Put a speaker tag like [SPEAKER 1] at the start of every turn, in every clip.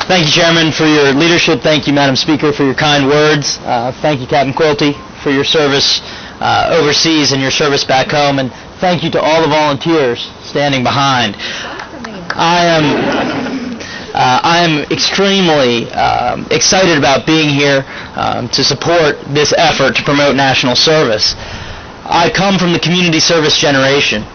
[SPEAKER 1] Thank you, Chairman, for your leadership. Thank you, Madam Speaker, for your kind words. Thank you, Captain Quilty, for your service overseas and your service back home. And thank you to all the volunteers standing behind. I am extremely excited about being here to support this effort to promote national service. I come from the community service generation.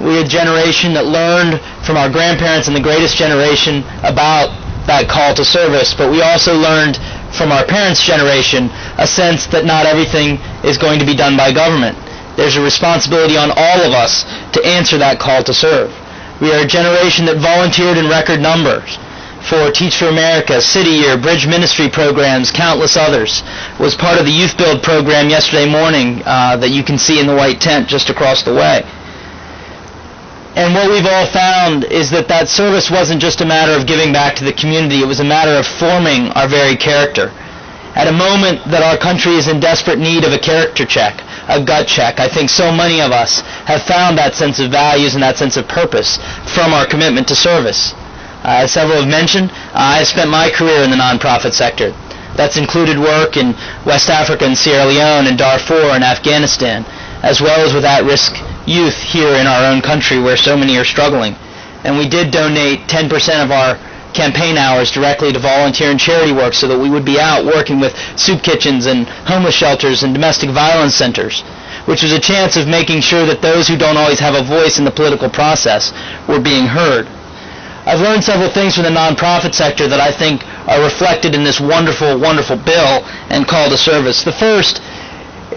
[SPEAKER 1] We're a generation that learned from our grandparents and the greatest generation about that call to service, but we also learned from our parents' generation a sense that not everything is going to be done by government. There's a responsibility on all of us to answer that call to serve. We are a generation that volunteered in record numbers for Teach for America, City Year, Bridge Ministry programs, countless others. Was part of the Youth Build program yesterday morning that you can see in the white tent just across the way. And what we've all found is that that service wasn't just a matter of giving back to the community, it was a matter of forming our very character. At a moment that our country is in desperate need of a character check, a gut check, I think so many of us have found that sense of values and that sense of purpose from our commitment to service. As several have mentioned, I've spent my career in the nonprofit sector. That's included work in West Africa and Sierra Leone and Darfur and Afghanistan, as well as with at-risk youth here in our own country where so many are struggling. And we did donate 10% of our campaign hours directly to volunteer and charity work so that we would be out working with soup kitchens and homeless shelters and domestic violence centers, which was a chance of making sure that those who don't always have a voice in the political process were being heard. I've learned several things from the nonprofit sector that I think are reflected in this wonderful, wonderful bill and call to service. The first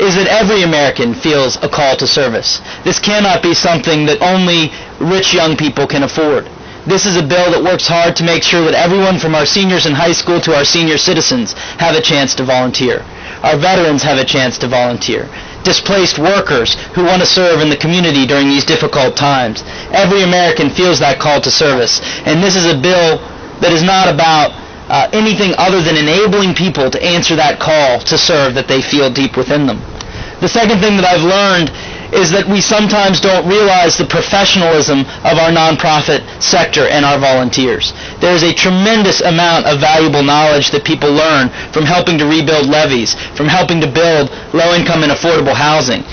[SPEAKER 1] is that every American feels a call to service. This cannot be something that only rich young people can afford. This is a bill that works hard to make sure that everyone from our seniors in high school to our senior citizens have a chance to volunteer. Our veterans have a chance to volunteer. Displaced workers who want to serve in the community during these difficult times. Every American feels that call to service. And this is a bill that is not about anything other than enabling people to answer that call to serve that they feel deep within them. The second thing that I've learned is that we sometimes don't realize the professionalism of our nonprofit sector and our volunteers. There is a tremendous amount of valuable knowledge that people learn from helping to rebuild levees, from helping to build low-income and affordable housing.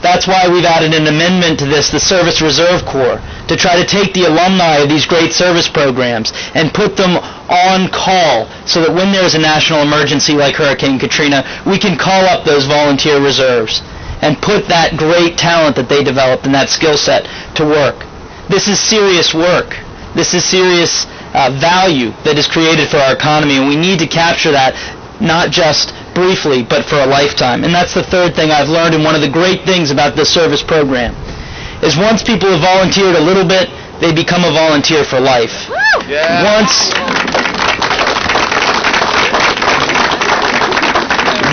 [SPEAKER 1] That's why we've added an amendment to this, the Service Reserve Corps, to try to take the alumni of these great service programs and put them on call so that when there's a national emergency like Hurricane Katrina, we can call up those volunteer reserves and put that great talent that they developed and that skill set to work. This is serious work. This is serious value that is created for our economy, and we need to capture that not just briefly, but for a lifetime. And that's the third thing I've learned, and one of the great things about this service program is once people have volunteered a little bit, they become a volunteer for life. Yeah.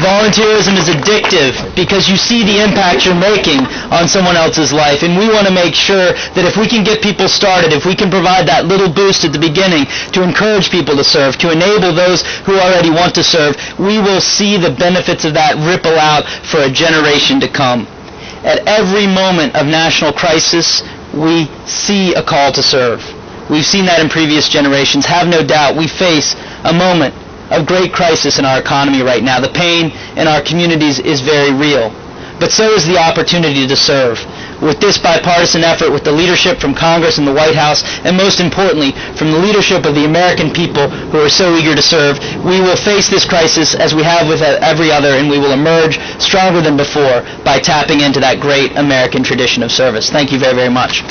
[SPEAKER 1] Volunteerism is addictive because you see the impact you're making on someone else's life, and we want to make sure that if we can get people started, if we can provide that little boost at the beginning to encourage people to serve, to enable those who already want to serve, we will see the benefits of that ripple out for a generation to come. At every moment of national crisis, we see a call to serve. We've seen that in previous generations. Have no doubt we face a moment of great crisis in our economy right now. The pain in our communities is very real. But so is the opportunity to serve. With this bipartisan effort, with the leadership from Congress and the White House, and most importantly, from the leadership of the American people who are so eager to serve, we will face this crisis as we have with every other, and we will emerge stronger than before by tapping into that great American tradition of service. Thank you very, very much.